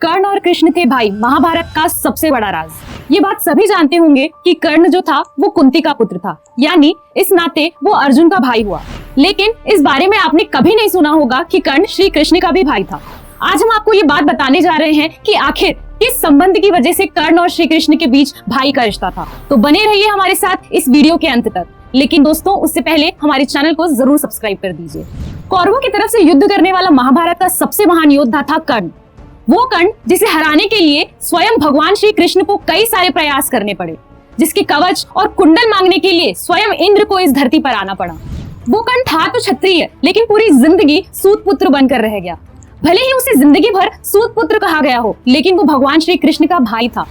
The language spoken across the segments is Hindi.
कर्ण और कृष्ण थे भाई, महाभारत का सबसे बड़ा राज। ये बात सभी जानते होंगे कि कर्ण जो था वो कुंती का पुत्र था, यानी इस नाते वो अर्जुन का भाई हुआ। लेकिन इस बारे में आपने कभी नहीं सुना होगा कि कर्ण श्री कृष्ण का भी भाई था। आज हम आपको ये बात बताने जा रहे हैं कि आखिर किस संबंध की वजह से कर्ण और श्री कृष्ण के बीच भाई का रिश्ता था। तो बने रहिए हमारे साथ इस वीडियो के अंत तक। लेकिन दोस्तों, उससे पहले हमारे चैनल को जरूर सब्सक्राइब कर दीजिए। कौरवों की तरफ से युद्ध करने वाला महाभारत का सबसे महान योद्धा था कर्ण। वो कर्ण जिसे हराने के लिए स्वयं भगवान श्री कृष्ण को कई सारे प्रयास करने पड़े, जिसके कवच और कुंडल मांगने के लिए स्वयं इंद्र को इस धरती पर आना पड़ा। वो कर्ण था तो क्षत्रिय, लेकिन पूरी जिंदगी सूत पुत्र बनकर रह गया। भले ही उसे जिंदगी भर सूत पुत्र कहा गया हो, लेकिन वो भगवान श्री कृष्ण का भाई था।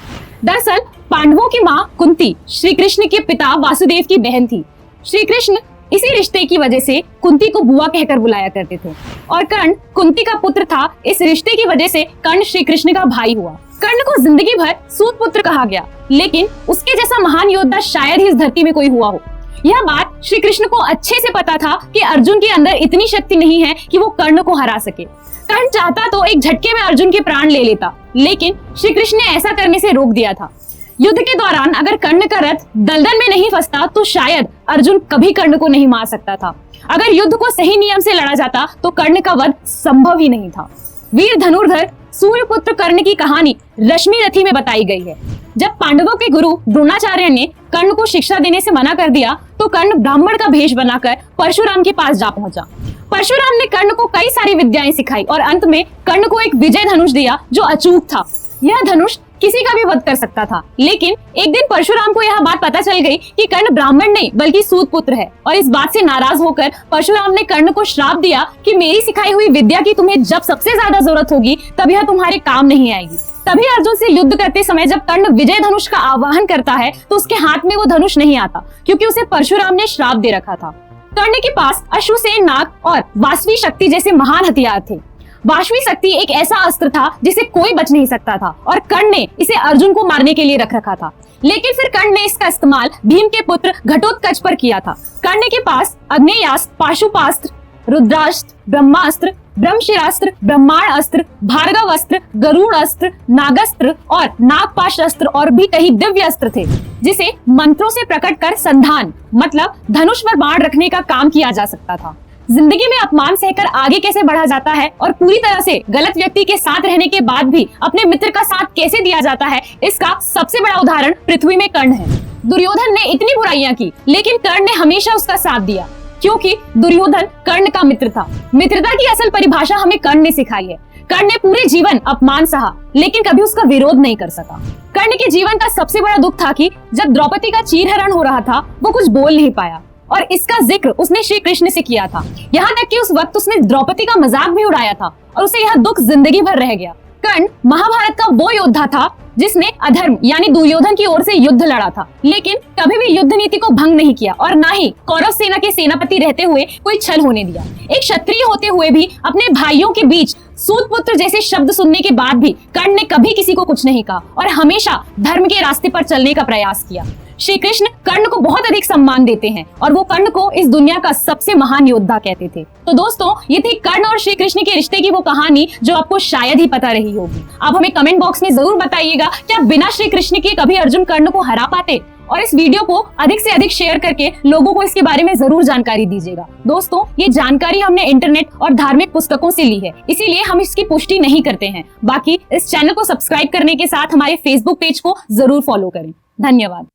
दरअसल पांडवों की माँ कुंती श्री कृष्ण के पिता वासुदेव की बहन थी। श्री कृष्ण इसी रिश्ते की वजह से कुंती को बुआ कहकर बुलाया करते थे, और कर्ण कुंती का पुत्र था। इस रिश्ते की वजह से कर्ण श्री कृष्ण का भाई हुआ। कर्ण को जिंदगी भर सूत पुत्र कहा गया, लेकिन उसके जैसा महान योद्धा शायद ही इस धरती में कोई हुआ हो। यह बात श्री कृष्ण को अच्छे से पता था कि अर्जुन के अंदर इतनी शक्ति नहीं है कि वो कर्ण को हरा सके। कर्ण चाहता तो एक झटके में अर्जुन के प्राण ले लेता, लेकिन श्री कृष्ण ने ऐसा करने से रोक दिया था। युद्ध के दौरान अगर कर्ण का रथ दलदल में नहीं फंसता तो शायद अर्जुन कभी कर्ण को नहीं मार सकता था। अगर युद्ध को सही नियम से लड़ा जाता तो कर्ण का वध संभव ही नहीं था। वीर धनुर्धर सूर्यपुत्र कर्ण की कहानी रश्मि रथी में बताई गई है। जब पांडवों के गुरु द्रोणाचार्य ने कर्ण को शिक्षा देने से मना कर दिया तो कर्ण ब्राह्मण का भेष बनाकर परशुराम के पास जा पहुंचा। परशुराम ने कर्ण को कई सारी विद्याएं सिखाई और अंत में कर्ण को एक विजय धनुष दिया जो अचूक था। यह धनुष किसी का भी वध कर सकता था, लेकिन एक दिन परशुराम को यह बात पता चल गई कि कर्ण ब्राह्मण नहीं बल्कि सूत पुत्र है, और इस बात से नाराज होकर परशुराम ने कर्ण को श्राप दिया कि मेरी सिखाई हुई विद्या की तुम्हें जब सबसे ज्यादा जरूरत होगी तब यह तुम्हारे काम नहीं आएगी। तभी अर्जुन से युद्ध करते समय जब कर्ण विजय धनुष का आवाहन करता है तो उसके हाथ में वो धनुष नहीं आता, क्योंकि उसे परशुराम ने श्राप दे रखा था। कर्ण के पास अश्वसेन नाग और वासवी शक्ति जैसे महान हथियार थे। वासवी शक्ति एक ऐसा अस्त्र था जिसे कोई बच नहीं सकता था, और कर्ण ने इसे अर्जुन को मारने के लिए रख रखा था। लेकिन फिर कर्ण ने इसका इस्तेमाल भीम के पुत्र घटोत्कच पर किया था। कर्ण के पास आग्नेयास्त्र, पाशुपास्त्र, रुद्रास्त्र, ब्रह्मास्त्र, ब्रह्मशिरास्त्र, ब्रह्मांड अस्त्र, भार्गव अस्त्र, गरुड़ अस्त्र, नागस्त्र और नागपाश अस्त्र और भी कई दिव्य अस्त्र थे, जिसे मंत्रों से प्रकट कर संधान मतलब धनुष पर बाण रखने का काम किया जा सकता था। जिंदगी में अपमान सहकर आगे कैसे बढ़ा जाता है और पूरी तरह से गलत व्यक्ति के साथ रहने के बाद भी अपने मित्र का साथ कैसे दिया जाता है, इसका सबसे बड़ा उदाहरण पृथ्वी में कर्ण है। दुर्योधन ने इतनी बुराइयां की, लेकिन कर्ण ने हमेशा उसका साथ दिया, क्योंकि दुर्योधन कर्ण का मित्र था। मित्रता की असल परिभाषा हमें कर्ण ने सिखाई है। कर्ण ने पूरे जीवन अपमान सहा, लेकिन कभी उसका विरोध नहीं कर सका। कर्ण के जीवन का सबसे बड़ा दुख था कि जब द्रौपदी का चीरहरण हो रहा था वो कुछ बोल नहीं पाया, और इसका जिक्र उसने श्री कृष्ण से किया था। यहाँ तक कि उस वक्त उसने द्रौपदी का मजाक भी उड़ाया था, और उसे यह दुख जिंदगी भर रह गया। कर्ण महाभारत का वो योद्धा था जिसने अधर्म यानी दुर्योधन की ओर से युद्ध लड़ा था, लेकिन कभी भी युद्ध नीति को भंग नहीं किया, और ना ही कौरव सेना के सेनापति रहते हुए कोई छल होने दिया। एक क्षत्रिय होते हुए भी अपने भाइयों के बीच सूत पुत्र जैसे शब्द सुनने के बाद भी कर्ण ने कभी किसी को कुछ नहीं कहा और हमेशा धर्म के रास्ते पर चलने का प्रयास किया। श्री कृष्ण कर्ण को बहुत अधिक सम्मान देते हैं, और वो कर्ण को इस दुनिया का सबसे महान योद्धा कहते थे। तो दोस्तों, ये थी कर्ण और श्री कृष्ण के रिश्ते की वो कहानी जो आपको शायद ही पता रही होगी। आप हमें कमेंट बॉक्स में जरूर बताइएगा क्या बिना श्री कृष्ण के कभी अर्जुन कर्ण को हरा पाते, और इस वीडियो को अधिक से अधिक शेयर करके लोगों को इसके बारे में जरूर जानकारी दीजिएगा। दोस्तों, ये जानकारी हमने इंटरनेट और धार्मिक पुस्तकों से ली है, इसीलिए हम इसकी पुष्टि नहीं करते हैं। बाकी इस चैनल को सब्सक्राइब करने के साथ हमारे फेसबुक पेज को जरूर फॉलो करें। धन्यवाद।